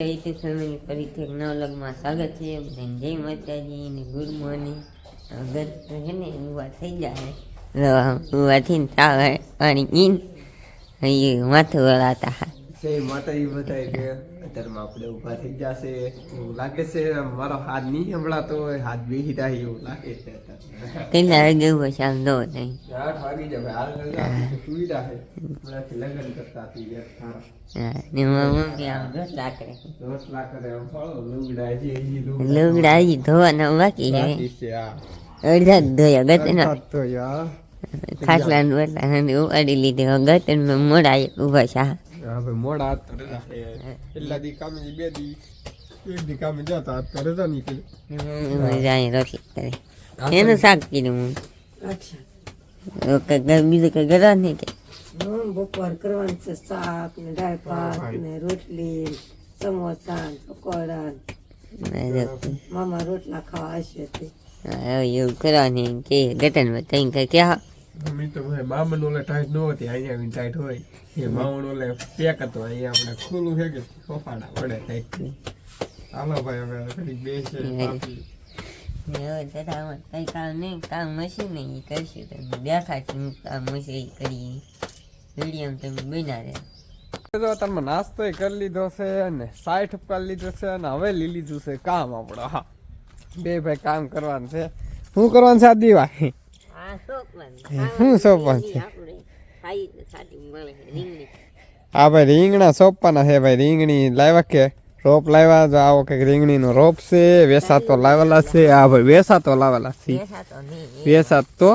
Family ફરીથી એક નવા લગમાં સ્વાગત છે. બધાને જય માતાજી ને ગુડ મોર્નિંગ. ગત છે ને ઉભા થઈ જાય ઉભા થઈને તાવ પાણી પીને માથું વળાતા જય માતાજી બધાય કે અત્યારમાં આપણે ઊભા થઈ જશે એવું લાગે છે. મારો હાથ નહીં સંભળાતો હોય, હાથ બેસી જાય એવું લાગે છે. કેટલા વાગે ઉભા છે આમ દો નહીં 8 વાગી જાય હાલ સુવિધા છે. હમણાંથી લગ્ન કરતા હતી એક થારા ને મમ્મી આમ રોટલા કરે ફળો લુગડા છે લુગડા હજી ધોવાના બાકી છે. આ અડધા જ ધોયા ગતના તો યાર ખાસલા રોટલા ઉપાડી લીધે ગતન મોડા ઉભા છે. હા ભાઈ મોડા હાથ તો એટલા દી કામે બે દી એક દી કામે જતા હાથ તો રજા નીકળી જાય રોટલી કરે એનું શાક કીધું હું. બીજું કઈ ગરજ નહીં કે બપોર કરવાનું છે. શાક ને દાળ ભાત ને રોટલી સમોસા પકોડા. મામા રોટલા ખાવા આવશે એવું કરવાની કે ગટન કઈ કઈ ક્યાં મમ્મી તો ભાઈ મામન ઓલે ટાઈટ ન હતી, અહીંયા આવીને ટાઈટ હોય. એ મામન ઓલે પેક હતો, અહીંયા આપણે ખુલ્લું છે કે સોફાડા પડે ટાઈટ. હાલો ભાઈ હવે ઘડીક બેસે કઈ કામ નહીં, કામ મશીન નહીં એ કરશું. તમે દેખાડશું કામ મશીન કરીએ વિડીયો તમે બના રહે. તમે નાસ્તો કરી લીધો છે ને 60 કરી લીધો છે અને હવે લઈ લીધું છે કામ આપણો. હા બે ભાઈ કામ કરવાનું છે. શું કરવાનું છે આ દિવાળી? શું સોંપવાનું છે? હા ભાઈ રીંગણા સોંપવાના છે. ભાઈ રીંગણી લાવ્યા કે રોપ લાવ્યા જો આવો કે રીંગણી નો રોપ છે. વેસાતો લાવેલા છે. હા ભાઈ વેસાતો લાવેલા છે. વેસાતો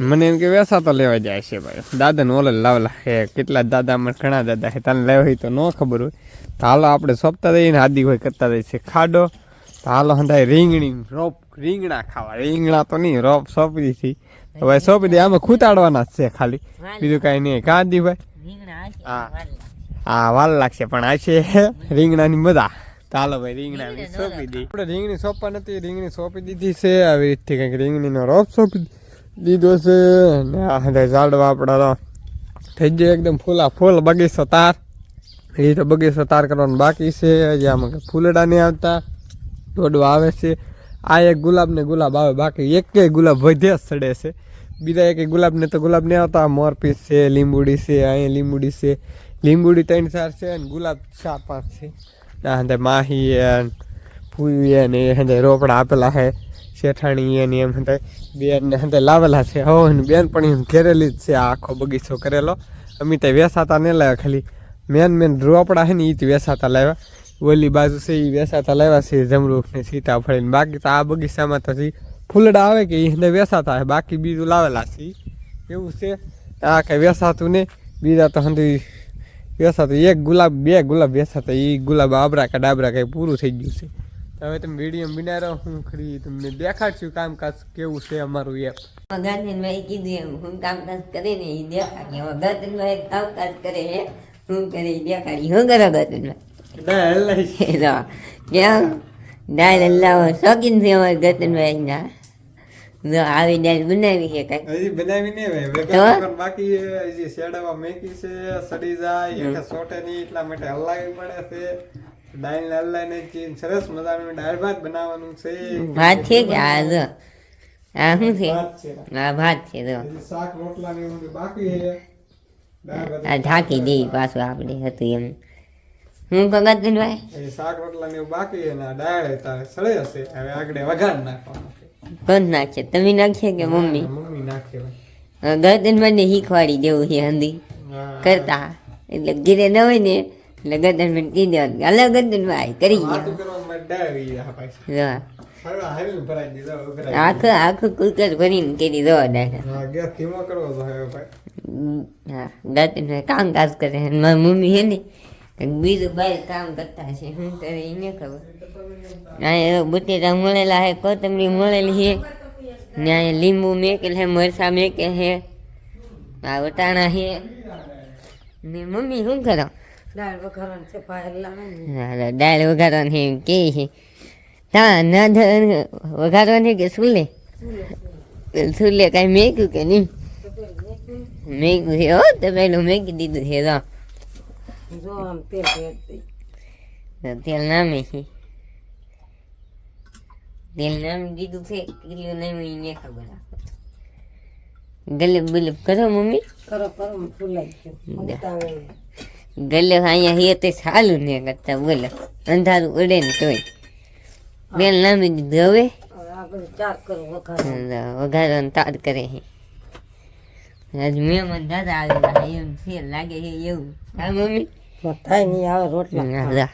મને એમ કે વેસાતો લેવા જાય છે ભાઈ. દાદા ને ઓલે લાવેલા છે. કેટલા દાદા મને ઘણા દાદા છે. તને લેવા હોય તો ન ખબર હોય તો હાલો આપણે સોંપતા દઈએ ને આદિ હોય કરતા દઈએ છે ખાડો. તો હાલો હંધાય રીંગણી રોપ રીંગણા ખાવા. રીંગણા તો નહીં રોપ સોંપી દીધી. હવે સોંપી દે આમાં ખૂતાડવાના જ છે ખાલી, બીજું કઈ નહીં. કાંદી ભાઈ હા હા વાલ લાગશે પણ આ છે રીંગણાની મજા. ચાલો ભાઈ રીંગણા સોંપી દી. આપણે રીંગણી સોંપવા નથી, રીંગણી સોંપી દીધી છે. આવી રીતથી કંઈક રીંગણીનો રોપ સોંપી દીધો છે. ને આ ઝાડવા આપણા તો થઈ જાય એકદમ ફૂલા ફૂલ. બગીચો તાર એ તો બગીચો તાર કરવાનો બાકી છે. હજી આમાં ફૂલડા નહીં આવતા, દોડવા આવે છે. આ એક ગુલાબ ને ગુલાબ આવે, બાકી એક ગુલાબ વધે ચડે છે. બીજા એક ગુલાબ ને તો ગુલાબ નહીં આવતા. મોરપીસ છે, લીંબુડી છે, અહીંયા લીંબુડી છે. લીંબુડી 3-4 છે અને ગુલાબ 4-5 છે. ના માહી ફૂઈ ને હંધે રોપડા આપેલા છે. શેઠાણી એની એમ હંધે બેન ને હંધે લાવેલા છે. હો બેન પણ ઘેરેલી જ છે. આખો બગીચો કરેલો. અમે તો વેસાતા નહીં લાવ્યા, ખાલી મેન રોપડા છે ને એ જ વેસાતા લાવ્યા. ઓલી બાજુ છે એ વેસાતા લાવ્યા છે, જમરૂખ ને સીતાફળ ને. બાકી તો આ બગીચામાં તો ફૂલડા આવે કે એ વેસાતા છે, બાકી બીજું લાવેલા છે એવું છે. આ કઈ વેસાતું નહીં. બીજા તો હંધી વેસાતું એક ગુલાબ 2 ગુલાબ વેસાતા. એ ગુલાબ આબરા કે ડાબરા કઈ પૂરું થઈ ગયું છે. હવે તમે વિડીયો બનાવો હું ખરી તમને દેખાડશું કામકાજ કેવું છે અમારું. એપ ગાંધીભાઈ કીધું એમ હું કામકાજ કરે ને એ દેખાડી. હવે ગાંધીભાઈ કામકાજ કરે છે હું કરે દેખાડી. શું કરો ગાંધીભાઈ? કેમ દાળ અલ્લાહ શોખીન છે અમારે ગતનભાઈ ના. જો આવી દાળ બનાવી છે કઈ હજી બનાવી નહીં ભાઈ, બાકી હજી શેડાવા મેકી છે. સડી જાય એટલે સોટે નહીં એટલા માટે હલાવી પડે છે. દાળ ને હલાવીને ચીન સરસ મજાનું દાળ ભાત બનાવવાનું છે. ભાત છે કે આ જો આ શું છે? આ ભાત છે. જો શાક રોટલા ને એવું બાકી છે. આ ઢાંકી દે પાછું આપણે હતું એમ. હું ગતનભાઈ શાક રોટલા ને એવું બાકી છે ને દાળ તારે સડે હશે. હવે આગળ વઘાર નાખવાનું છે. કોણ નાખશે? તમે નાખશે કે મમ્મી? મમ્મી નાખે ગતનભાઈ શીખવાડી દેવું છે હંધી કરતા. એટલે ઘીરે ન હોય ને એટલે ગતનભાઈ કહી દેવાનું અલગ ગતનભાઈ કરી આખું કુકર ભરીને કરી દો. હા ગતનભાઈ કામકાજ કરે. મારી મમ્મી છે ને બીજું બહાર કામ કરતા છે. શું કરે એને ખબર. અહીંયા બટેટા મળેલા છે, કોથમરી મળેલી છે ને અહીંયા લીંબુ મેકેલ છે, મરસા મેકે છે, આ વટાણા છે ને. મમ્મી શું કરો? દાળ વઘારવાનું છે. દાળ વઘારવાની કે છે તા ના વઘારવાની કે સુલે સુલે કાંઈ મેક્યું કે નહીં? મેક્યું છે હો. તો પેલું મેકી દીધું છે. જો આમ તેલ રેડ તેલ નામે છે તેલ નામી દીધું છે કેટલું નામી ને ખબર ગલે બલબ કરો મમ્મી કરો કરો ફૂલાઈ ગયું ઉતાવે ગલે અહીંયા હે તે સાલું ને કરતા બોલો અંધારું ઉડે ને તોય તેલ નામી દીધું હવે આ બધું ચાર કરું વઘાર વઘારવાનું તાર કરે છે આજ મહેમાન દાદા આવેલા એમ છે લાગે છે એવું હા મમ્મી થાય નહીં આવે રોટલા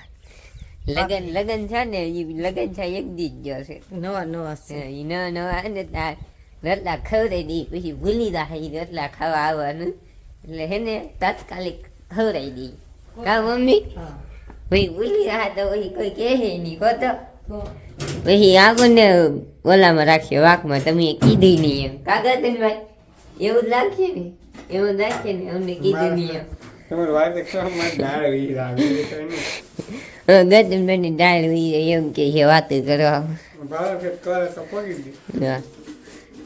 લગન લગન છે ને એ લગન છે એક દી જ ગયો છે નવા નવા છે એ નવા નવા ને તાર રટલા ખવડાવી દઈ પછી ભૂલી જાય એ રટલા ખાવા આવવાનું એટલે હે ને તાત્કાલિક ખવડાવી દઈ કા મમ્મી હા ભાઈ ભૂલી રહ્યા તો પછી કોઈ કહે નહીં કહો તો પછી આગળને ઓલામાં રાખીએ વાકમાં તમે કીધી નહીં એમ કાગળ ભાઈ એવું જ રાખીએ ને એવું જ રાખીએ ને અમને કીધું નહીં એમ તમારી વાઈફ શોમાં દાળ વી રાવી તો ગજનભાઈની દાળ હોય એમ કે છે વાતો કરવા બાળક કે કરે તો પગી દી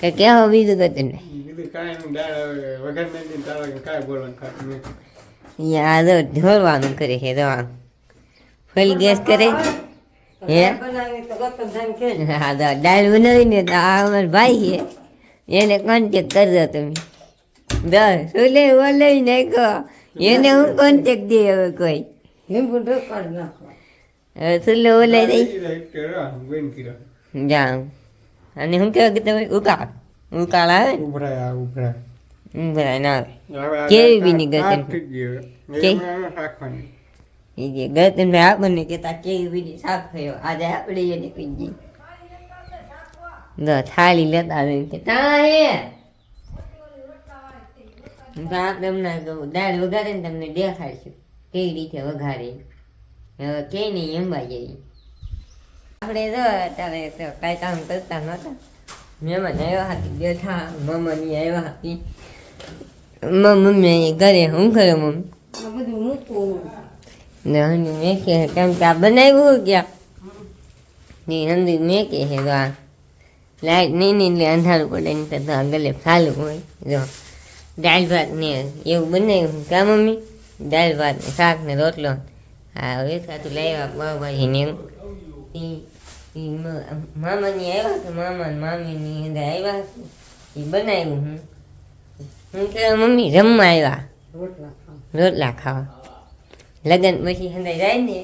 કે કેવો બીજું ગજનભાઈ બીજું કાંઈ નહીં દાળ વગર નહીં તારા કાંઈ બોલવાનું ખાતું નહીં અહીંયા આ ઢોરવાનું કરે છે રવાનું ફૂલ ગેસ કરે હે બનાવી તો ગતમ થાય કે હા તો દાળ બનાવીને તો આ અમારા ભાઈ છે એને કોન્ટેક કરજો તમે સુલે ઓલે નાખો એને હું કોન્ટેક દે હવે કોઈ લીંબુ ઢોકાડ નાખો હવે સુલે ઓલે દઈ બેન કીધા જાઉં અને હું કહેવાય કે તમે ઉકાળ આવે ને ઉભરાય ઉભરાય ના આવે કેવી બીની ગતન રાખવાની એ જે ગતન ભાઈ આપણને કહેતા કેવી બીની સાફ થયો આજે આપણે એને કહી દઈએ થાળી લેતા આવે કે તા હે આપણે હમણાં દાળ વઘારે ને તમને દેખાડશું કેવી રીતે વઘારે હવે કે નહીં અંબા જઈએ આપણે જો અત્યારે તો કાંઈ કામ કરતા નહોતા મહેમાન આવ્યા હતી બેઠા મમ્માની આવ્યા હતી મમ્મી ઘરે શું કરે મમ્મી આ બધું મૂકવું ને હંધી મેં કે કેમ કે આ બનાવ્યું ક્યાં ને હંધી મેં કે છે તો આ લાઈટ નહીં ને એટલે અંધારું પડે ને તો ગલે ચાલુ હોય જો દાળ ભાત ને એવું બનાવ્યું કા મમ્મી દાળ ભાત ને શાક ને રોટલો હા હવે સાતું લાવ્યા પાવભાજી ને એવું મામાની આવ્યા કે મામા ને મામીની અંદર આવ્યા એ બનાવ્યું હું કે મમ્મી જમવા આવ્યા રોટલા ખાવ રોટલા ખાવા લગન પછી અંદર જાય ને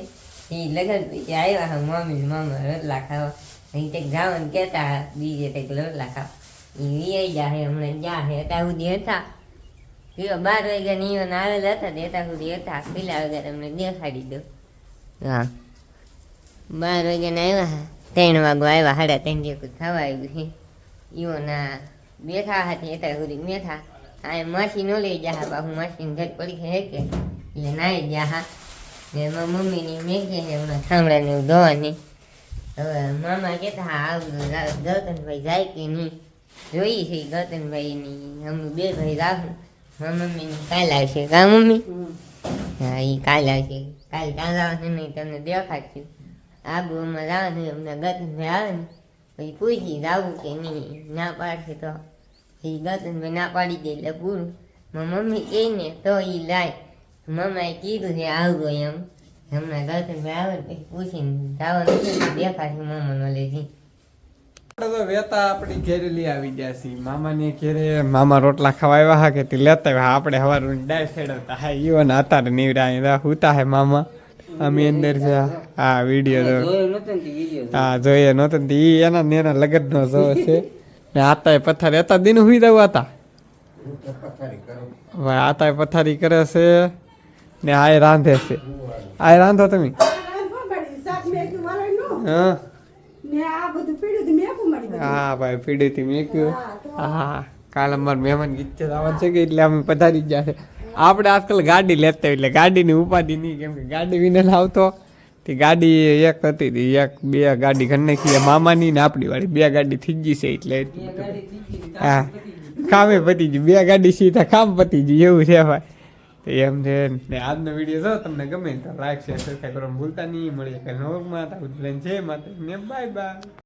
એ લગન પછી આવ્યા હા મમ્મી ને મામા રોટલા ખાવા અહીં કંઈક જવાનું કહેતા બીજે કંઈક રોટલા ખાવા એ વી જાય હમણાં જ્યાં છે ત્યાં સુધી હતા 12 વાગ્યા નિયન આવેલા હતા ને ત્યાં સુધી હતા પેલા વગર અમને દેખાડી દો હા 12 વાગ્યાના આવ્યા 3 વાગવા આવ્યા 3:30 જેવું થવા આવ્યું છે ઈઓના બેઠા હતી ત્યાં સુધી બેઠા આ માસી નો લઈ જા બાપુ માસીને ઘર પડી છે કે એટલે નાઈ જા હા ને એમાં મમ્મીની મેં કે હમણાં થાંભળાને ધોવાની હવે મામા કહેતા હા આવું ગૌતમભાઈ જાય કે નહીં જોઈ છે ગૌતમભાઈની અમે 2 ભાઈ રાખું મમ્મીને કાલ આવશે કા મમ્મી હા એ કાલ આવશે કાલ આવશે નહીં તમને દેખાડશું આબુમાં જવાનું અમને ગૌતમભાઈ આવે ને પછી પૂછી જવું કે નહીં ના પાડશે તો એ ગૌતમભાઈ ના પાડી દે એટલે પૂરું મમ્મી કહે ને તો એ લાય મમ્માએ કીધું છે આવજો એમ હમણાં ગૌતમભાઈ આવે ને પછી પૂછીને જવાનું દેખાડશે મમ્માનો લેજી તો વેતા આપણી ઘેરે લઈ આવી ગયા છીએ મામાની ઘેરે મામા રોટલા ખાવા આવ્યા હા કે તે લેતા આવ્યા આપણે હવારું ડાય ફેરવતા હા ઈવન અત્યારે નીવડા હુતા હે મામા અમે અંદર છે હા વિડીયો હા જોઈએ નહોતો ને ઈ એના નેના લગનનો જોવો છે ને આતા પથારી હતા દિન હુઈ દઉં હતા ભાઈ આતા પથારી કરે છે ને આ રાંધે છે આ રાંધો તમે હા હા ભાઈ પીડીથી મેક્યું હા કાલ અમારે મહેમાન ગીત આવવાનું છે કે એટલે અમે પધારી ગયા છે આપણે આજકાલ ગાડી લેતા હોય એટલે ગાડીની ઉપાધિ નહીં કેમ કે ગાડી વિને આવતો તે ગાડી એક હતી એક 2 ગાડી ઘર નાખી મામાની ને આપણી વાળી 2 ગાડી થઈ ગઈ છે એટલે હા કામે પતી ગયું 2 ગાડી સીધા કામ પતી ગયું એવું છે ભાઈ એમ છે ને આજનો વિડીયો જો તમને ગમે તો લાઈક શેર સબસ્ક્રાઈબ કરવાનું ભૂલતા નહીં મળીએ કાલે નવમાં છે માતા બાય બાય